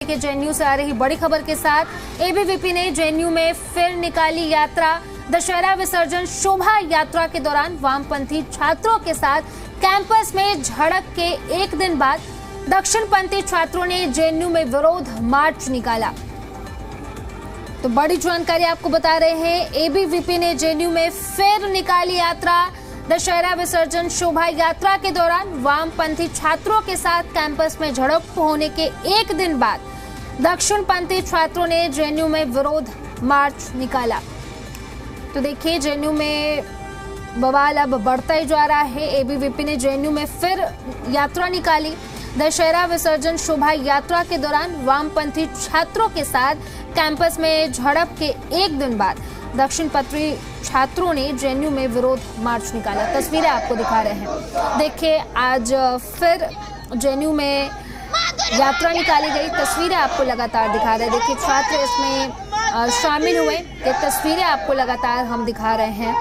के जेएनयू से आ रही बड़ी खबर के साथ एबीवीपी ने जेएनयू में फिर निकाली यात्रा। दशहरा विसर्जन शोभा यात्रा के दौरान वामपंथी छात्रों के साथ कैंपस में झड़प के एक दिन बाद दक्षिणपंथी छात्रों ने जेएनयू में विरोध मार्च निकाला। तो बड़ी जानकारी आपको बता रहे हैं, एबीवीपी ने जेएनयू में फिर निकाली यात्रा। दशहरा विसर्जन शोभा यात्रा के दौरान वामपंथी छात्रों के साथ कैंपस में झड़प होने के एक दिन बाद दक्षिणपंथी छात्रों ने जेएनयू में विरोध मार्च निकाला। तो देखिए, जेएनयू में बवाल अब बढ़ता ही जा रहा है। एबीवीपी ने जेएनयू में फिर यात्रा निकाली। दशहरा विसर्जन शोभा यात्रा के दौरान वामपंथी छात्रों के साथ कैंपस में झड़प के एक दिन बाद दक्षिणपंथी छात्रों ने जेएनयू में विरोध मार्च निकाला। तस्वीरें आपको दिखा रहे हैं। देखिए, आज फिर जेएनयू में यात्रा निकाली गई। तस्वीरें आपको लगातार दिखा रहे हैं। देखिए, छात्र इसमें शामिल हुए। ये तस्वीरें आपको लगातार हम दिखा रहे हैं।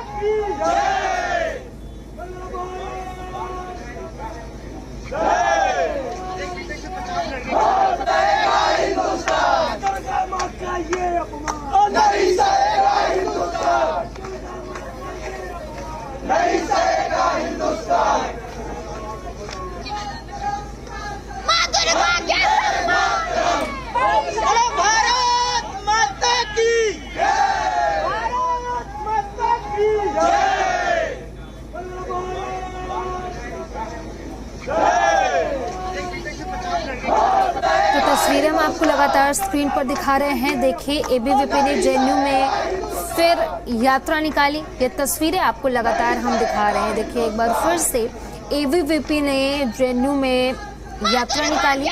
तो तस्वीरें हम आपको लगातार स्क्रीन पर दिखा रहे हैं। देखिए, एबीवीपी ने जेएनयू में फिर यात्रा निकाली। ये तस्वीरें आपको लगातार हम दिखा रहे हैं। देखिए, एक बार फिर से एबीवीपी ने जेएनयू में यात्रा निकाली।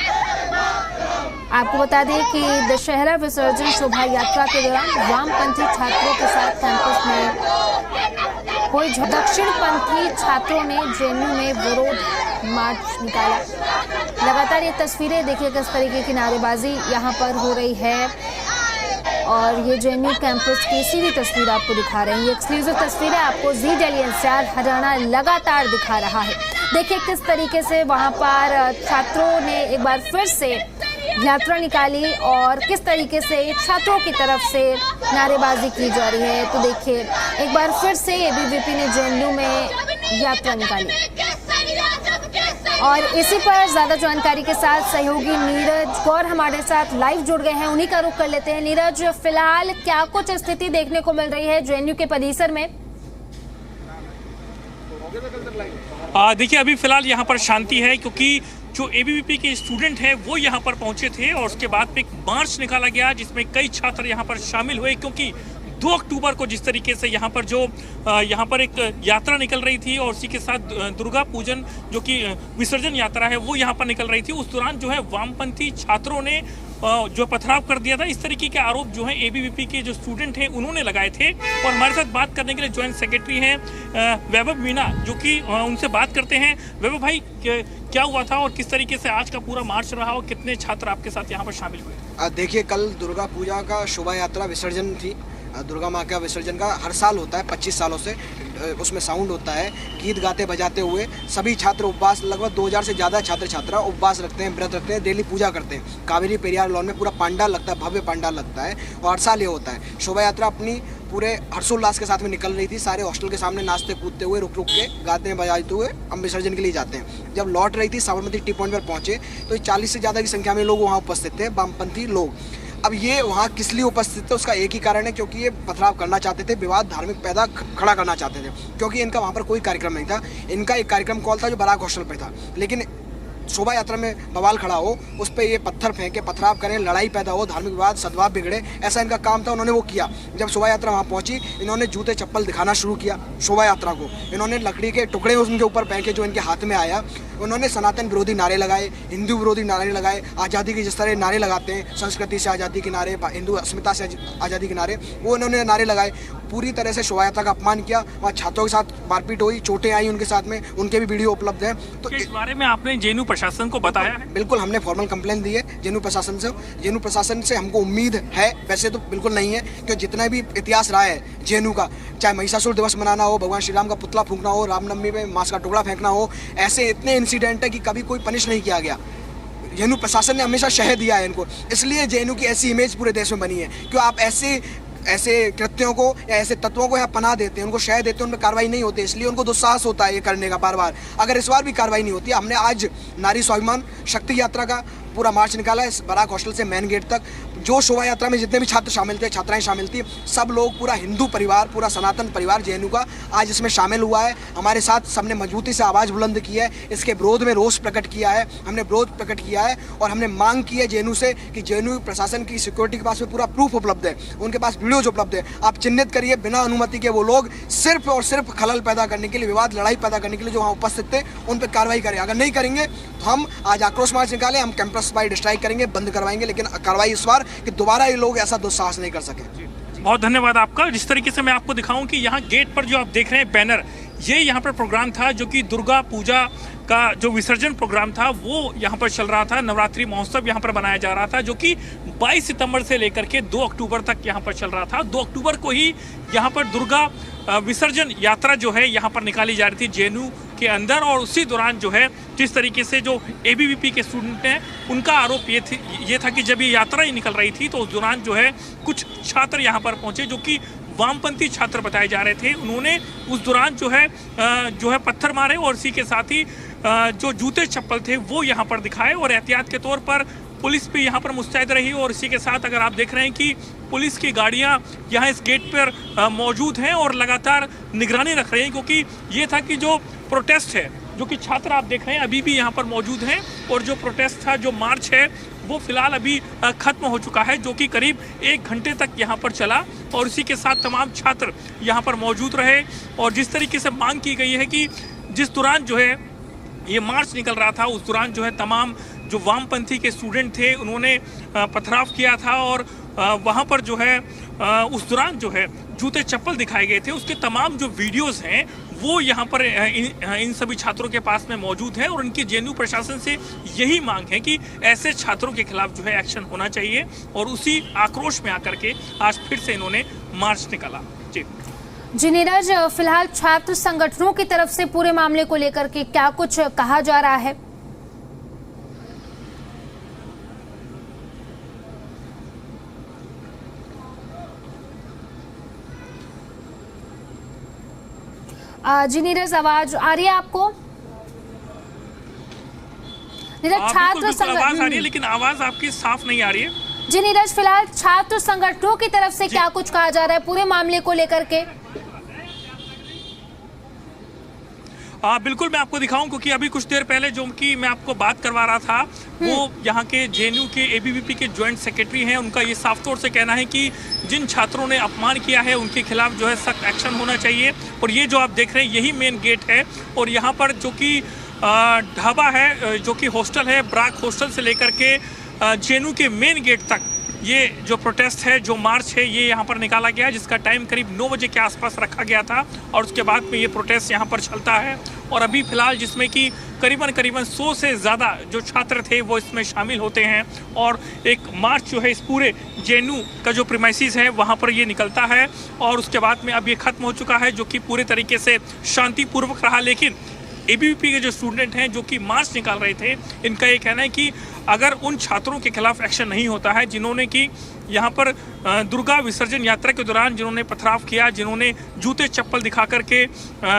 आपको बता दें कि दशहरा विसर्जन शोभा यात्रा के दौरान वामपंथी छात्रों के साथ कैंपस में कोई दक्षिणपंथी छात्रों ने जेएनयू में विरोध मार्च निकाला। लगातार ये तस्वीरें देखिए, किस तरीके की नारेबाजी यहाँ पर हो रही है। और ये जेएनयू कैंपस की सीधी तस्वीर आपको दिखा रहे हैं। ये एक्सक्लूसिव तस्वीरें आपको जी डेली एनसीआर हरियाणा लगातार दिखा रहा है। देखिए, किस तरीके से वहाँ पर छात्रों ने एक बार फिर से यात्रा निकाली और किस तरीके से छात्रों की तरफ से नारेबाजी की जा रही है। तो देखिए, एक बार फिर से एबीवीपी ने जेएनयू में यात्रा निकाली। और इसी पर ज्यादा जानकारी के साथ सहयोगी नीरज गौर हमारे साथ लाइव जुड़ गए हैं। उन्हीं का रुख कर लेते हैं। नीरज, फिलहाल क्या कुछ स्थिति देखने को मिल रही है जेएनयू के परिसर में? देखिए, अभी फिलहाल यहाँ पर शांति है, क्योंकि जो एबीवीपी के स्टूडेंट हैं वो यहाँ पर पहुंचे थे और उसके बाद एक मार्च निकाला गया जिसमें कई छात्र यहाँ पर शामिल हुए। क्योंकि 2 अक्टूबर को जिस तरीके से यहाँ पर एक यात्रा निकल रही थी और उसी के साथ दुर्गा पूजन जो कि विसर्जन यात्रा है वो यहाँ पर निकल रही थी, उस दौरान जो है वामपंथी छात्रों ने जो पथराव कर दिया था। इस तरीके के आरोप जो है एबीवीपी के जो स्टूडेंट हैं उन्होंने लगाए थे। और हमारे साथ बात करने के लिए ज्वाइंट सेक्रेटरी हैं वैभव मीणा, जो कि उनसे बात करते हैं। वैभव भाई, क्या हुआ था और किस तरीके से आज का पूरा मार्च रहा और कितने छात्र आपके साथ यहाँ पर शामिल हुए? देखिए, कल दुर्गा पूजा का शोभा यात्रा विसर्जन थी। दुर्गा माँ का विसर्जन का हर साल होता है 25 सालों से। उसमें साउंड होता है, गीत गाते बजाते हुए सभी छात्र उपवास, लगभग 2000 से ज़्यादा छात्र छात्रा उपवास रखते हैं, व्रत रखते हैं, डेली पूजा करते हैं। कावेरी पेरियार लॉन में पूरा पंडाल लगता है, भव्य पंडाल लगता है और हर साल ये होता है। शोभा यात्रा अपनी पूरे हर्षोल्लास के साथ में निकल रही थी। सारे हॉस्टल के सामने नाचते कूदते हुए, रुक रुक के गाते बजाते हुए हम विसर्जन के लिए जाते हैं। जब लौट रही थी, साबरमती टी पॉइंट पर पहुँचे तो 40 से ज़्यादा की संख्या में लोग वहाँ उपस्थित थे, वामपंथी लोग। अब ये वहाँ किस लिए उपस्थित थे उसका एक ही कारण है, क्योंकि ये पथराव करना चाहते थे, विवाद धार्मिक पैदा खड़ा करना चाहते थे। क्योंकि इनका वहाँ पर कोई कार्यक्रम नहीं था। इनका एक कार्यक्रम कॉल था जो बराक हॉस्टल पे था, लेकिन शोभा यात्रा में बवाल खड़ा हो, उस पर ये पत्थर फेंके, पथराव करें, लड़ाई पैदा हो, धार्मिक विवाद, सद्भाव बिगड़े, ऐसा इनका काम था। उन्होंने वो किया। जब शोभा यात्रा वहाँ पहुँची, इन्होंने जूते चप्पल दिखाना शुरू किया शोभा यात्रा को। इन्होंने लकड़ी के टुकड़े उनके ऊपर फेंके जो इनके हाथ में आया। उन्होंने सनातन विरोधी नारे लगाए, हिंदू विरोधी नारे लगाए, आज़ादी के जिस तरह नारे लगाते हैं, संस्कृति से आज़ादी के नारे, हिंदू अस्मिता से आज़ादी के नारे, वो उन्होंने नारे लगाए। पूरी तरह से शोभा यात्रा का अपमान किया। वहाँ छात्रों के साथ मारपीट हुई, चोटें आई उनके साथ में, उनके भी वीडियो उपलब्ध हैं। तो इस बारे में आपने जेएनयू प्रशासन को बताया है? बिल्कुल, हमने फॉर्मल कंप्लेंट दी है जेएनयू प्रशासन से। जेएनयू प्रशासन से हमको उम्मीद है, वैसे तो बिल्कुल नहीं है, क्योंकि जितना भी इतिहास रहा है जेएनयू का, चाहे महिषासुर दिवस मनाना हो, भगवान श्री राम का पुतला फूंकना हो, रामनवमी में मांस का टुकड़ा फेंकना हो, ऐसे इतने इंसिडेंट है कि कभी कोई पनिश नहीं किया गया। जेएनयू प्रशासन ने हमेशा शह दिया है इनको, इसलिए जेएनयू की ऐसी इमेज पूरे देश में बनी है। क्यों आप ऐसे कृत्यों को या ऐसे तत्वों को यहाँ पनाह देते हैं, उनको शह देते हैं, उन पर कार्रवाई नहीं होती, इसलिए उनको दुस्साहस होता है ये करने का बार बार। अगर इस बार भी कार्रवाई नहीं होती, हमने आज नारी स्वाभिमान शक्ति यात्रा का पूरा मार्च निकाला है बराक हॉस्टल से मेन गेट तक। जो शोभा यात्रा में जितने भी छात्र शामिल थे, छात्राएं शामिल थी, सब लोग, पूरा हिंदू परिवार, पूरा सनातन परिवार जेएनयू का आज इसमें शामिल हुआ है। हमारे साथ सबने मजबूती से आवाज़ बुलंद की है, इसके विरोध में रोष प्रकट किया है, हमने विरोध प्रकट किया है और हमने मांग की है जेएनयू से कि जेएनयू प्रशासन की सिक्योरिटी के पास में पूरा प्रूफ उपलब्ध है, उनके पास वीडियोज उपलब्ध है, आप चिन्हित करिए बिना अनुमति के वो लोग सिर्फ और सिर्फ खलल पैदा करने के लिए, विवाद लड़ाई पैदा करने के लिए जो वहाँ उपस्थित थे उन पर कार्रवाई करें। अगर नहीं करेंगे तो हम आज आक्रोश मार्च निकालें, हम कैंपस वाइड स्ट्राइक करेंगे, बंद करवाएंगे, लेकिन कार्रवाई इस बार कि दोबारा ये लोग ऐसा दुस्साहस नहीं कर सके। बहुत धन्यवाद आपका। जिस तरीके से मैं आपको दिखाऊं कि यहाँ गेट पर जो आप देख रहे हैं बैनर, ये यहाँ पर प्रोग्राम था जो कि दुर्गा पूजा का जो विसर्जन प्रोग्राम था वो यहाँ पर चल रहा था। नवरात्रि महोत्सव यहाँ पर बनाया जा रहा था जो कि 22 सितंबर से लेकर के 2 अक्टूबर तक यहाँ पर चल रहा था। 2 अक्टूबर को ही यहाँ पर दुर्गा विसर्जन यात्रा जो है यहाँ पर निकाली जा रही थी जेएनयू के अंदर, और उसी दौरान जो है जिस तरीके से जो एबीवीपी के स्टूडेंट हैं उनका आरोप ये था कि जब ये यात्रा ही निकल रही थी तो उस दौरान जो है कुछ छात्र यहाँ पर पहुँचे जो कि वामपंथी छात्र बताए जा रहे थे। उन्होंने उस दौरान जो है पत्थर मारे और इसी के साथ ही जो जूते चप्पल थे वो यहाँ पर दिखाए और एहतियात के तौर पर पुलिस भी यहाँ पर मुस्तैद रही। और इसी के साथ अगर आप देख रहे हैं कि पुलिस की गाड़ियाँ यहाँ इस गेट पर मौजूद हैं और लगातार निगरानी रख रही हैं, क्योंकि ये था कि जो प्रोटेस्ट है, जो कि छात्र आप देख रहे हैं अभी भी यहाँ पर मौजूद हैं, और जो प्रोटेस्ट था, जो मार्च है, वो फिलहाल अभी खत्म हो चुका है, जो कि करीब 1 घंटे तक यहाँ पर चला और इसी के साथ तमाम छात्र यहाँ पर मौजूद रहे। और जिस तरीके से मांग की गई है कि जिस दौरान जो है ये मार्च निकल रहा था उस दौरान जो है तमाम जो वामपंथी के स्टूडेंट थे उन्होंने पथराव किया था और वहाँ पर जो है उस दौरान जो है जूते चप्पल दिखाए गए थे, उसके तमाम जो वीडियोस हैं वो यहाँ पर इन सभी छात्रों के पास में मौजूद है। और उनकी जेएनयू प्रशासन से यही मांग है कि ऐसे छात्रों के खिलाफ जो है एक्शन होना चाहिए, और उसी आक्रोश में आकर के आज फिर से इन्होंने मार्च निकाला। जी नीरज, फिलहाल छात्र संगठनों की तरफ से पूरे मामले को लेकर के क्या कुछ कहा जा रहा है? जी नीरज, आवाज आ रही है आपको? नीरज, छात्र आवाज आ रही है लेकिन आवाज आपकी साफ नहीं आ रही है। जी नीरज, फिलहाल छात्र संगठनों की तरफ से क्या कुछ कहा जा रहा है पूरे मामले को लेकर के? बिल्कुल मैं आपको दिखाऊं, क्योंकि अभी कुछ देर पहले जो कि मैं आपको बात करवा रहा था वो यहाँ के जेएनयू के एबीवीपी के ज्वाइंट सेक्रेटरी हैं। उनका ये साफ तौर से कहना है कि जिन छात्रों ने अपमान किया है उनके खिलाफ जो है सख्त एक्शन होना चाहिए। और ये जो आप देख रहे हैं यही मेन गेट है, और यहाँ पर जो कि ढाबा है, जो कि हॉस्टल है, बराक हॉस्टल से लेकर के जेएनयू के मेन गेट तक ये जो प्रोटेस्ट है, जो मार्च है, ये यहाँ पर निकाला गया, जिसका टाइम करीब 9 बजे के आसपास रखा गया था। और उसके बाद में ये प्रोटेस्ट यहाँ पर चलता है और अभी फिलहाल जिसमें कि करीबन 100 से ज़्यादा जो छात्र थे वो इसमें शामिल होते हैं। और एक मार्च जो है इस पूरे जेएनयू का जो प्रीमाइसिस है वहाँ पर ये निकलता है और उसके बाद में अब ये ख़त्म हो चुका है, जो कि पूरे तरीके से शांतिपूर्वक रहा। लेकिन एबीवीपी के जो स्टूडेंट हैं जो कि मार्च निकाल रहे थे, इनका ये कहना है कि अगर उन छात्रों के खिलाफ एक्शन नहीं होता है जिन्होंने कि यहाँ पर दुर्गा विसर्जन यात्रा के दौरान जिन्होंने पथराव किया, जिन्होंने जूते चप्पल दिखा करके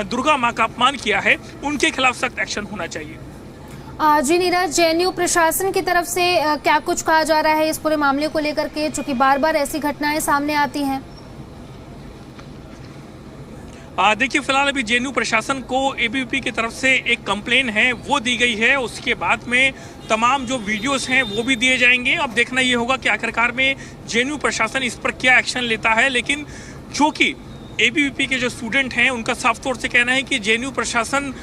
दुर्गा माँ का अपमान किया है, उनके खिलाफ सख्त एक्शन होना चाहिए। जी नीरज, जेएनयू प्रशासन की तरफ से क्या कुछ कहा जा रहा है इस पूरे मामले को लेकर के, चूंकि बार बार ऐसी घटनाएं सामने आती हैं? देखिए फिलहाल अभी जेएनयू प्रशासन को एबीवीपी की तरफ से एक कंप्लेन है वो दी गई है, उसके बाद में तमाम जो वीडियोस हैं वो भी दिए जाएंगे। अब देखना ये होगा कि आखिरकार में जेएनयू प्रशासन इस पर क्या एक्शन लेता है। लेकिन जो कि एबीवीपी के जो स्टूडेंट हैं उनका साफ तौर से कहना है कि जेएनयू प्रशासन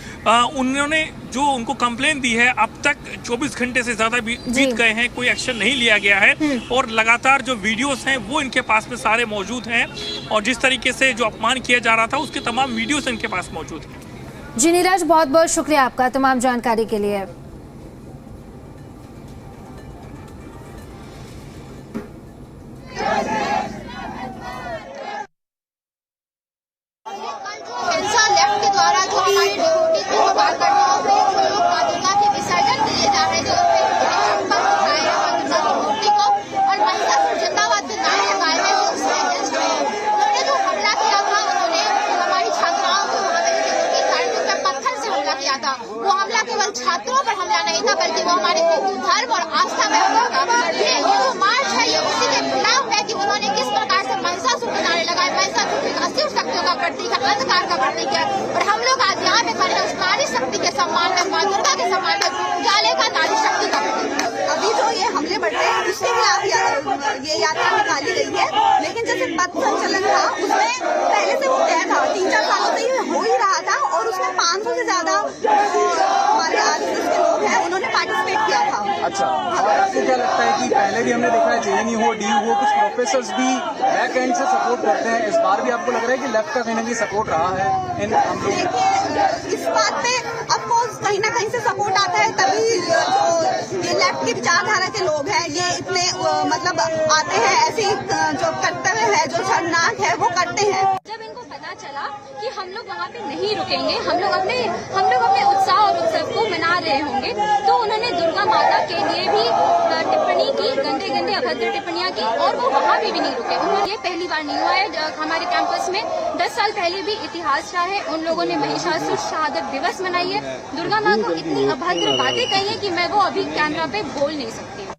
उन्होंने जो उनको कंप्लेन दी है अब तक 24 घंटे से ज़्यादा बीत गए हैं, कोई एक्शन नहीं लिया गया है और लगातार जो वीडियोस हैं वो इनके पास में सारे मौजूद हैं और जिस तरीके से जो अपमान किया जा रहा था उसके तमाम वीडियोस इनके पास मौजूद हैं। जी नीरज, बहुत बहुत शुक्रिया आपका तमाम जानकारी के लिए। लेफ्ट के द्वारा जो हमारी ड्यूटी थी वो बात करना हो, जो लोग दुर्गा के विसर्जन के लिए जा रहे हैं, जो मान्यता करके वो हमारे हिंदू धर्म और आस्था में होगा। ये जो मार्च है ये उसी के खिलाफ है कि उन्होंने किस प्रकार से महिषासुर के नारे लगाए। महिषासुर एक असुर शक्तियों का प्रतीक है, अंधकार का प्रतीक है, और हम लोग आज यहाँ पे खड़े हैं उस नारी शक्ति के सम्मान में, माँ दुर्गा के सम्मान में, उजाले का नारी शक्ति का प्रतीक है। अभी जो ये हमले बढ़ रहे हैं उसके खिलाफ ये यात्रा निकाली गई है, लेकिन जैसे पथ संचलन था उसमें पहले से वो तय था, 3-4 सालों से ये हो ही रहा था, और उसमें 500 से ज्यादा हमारे आरएसएस के लोग हैं उन्होंने पार्टिसिपेट किया था। अच्छा, और आपको क्या लगता है कि पहले भी हमने देखा है जेएनयू हो, डीयू हो, कुछ प्रोफेसर्स भी बैक एंड से सपोर्ट करते हैं, इस बार भी आपको लग रहा है कि लेफ्ट का कहीं ना कहीं सपोर्ट रहा है इन हम लोग? देखिए इस बात पे अफकोर्स कहीं ना कहीं से सपोर्ट आता है, तभी जो ये लेफ्ट की विचारधारा के लोग हैं ये इतने मतलब आते हैं, ऐसी जो कर्तव्य है जो शर्मनाक है वो करते हैं। जब इनको पता चला कि हम लोग वहाँ पे नहीं रुकेंगे, हम लोग अपने उत्साह और उत्सव को मना रहे होंगे, तो उन्होंने दुर्गा माता के लिए भी टिप्पणी की, गंदे गंदे अभद्र टिप्पणियां की, और वो वहाँ पे भी नहीं रुके। उन्होंने ये पहली बार नहीं हुआ है हमारे कैंपस में, 10 साल पहले भी इतिहास रहा है, उन लोगों ने महिषासुर शहादत दिवस मनाई है, दुर्गा माँ को इतनी अभद्र बातें कही है कि मैं वो अभी कैमरा पे बोल नहीं सकती हूँ।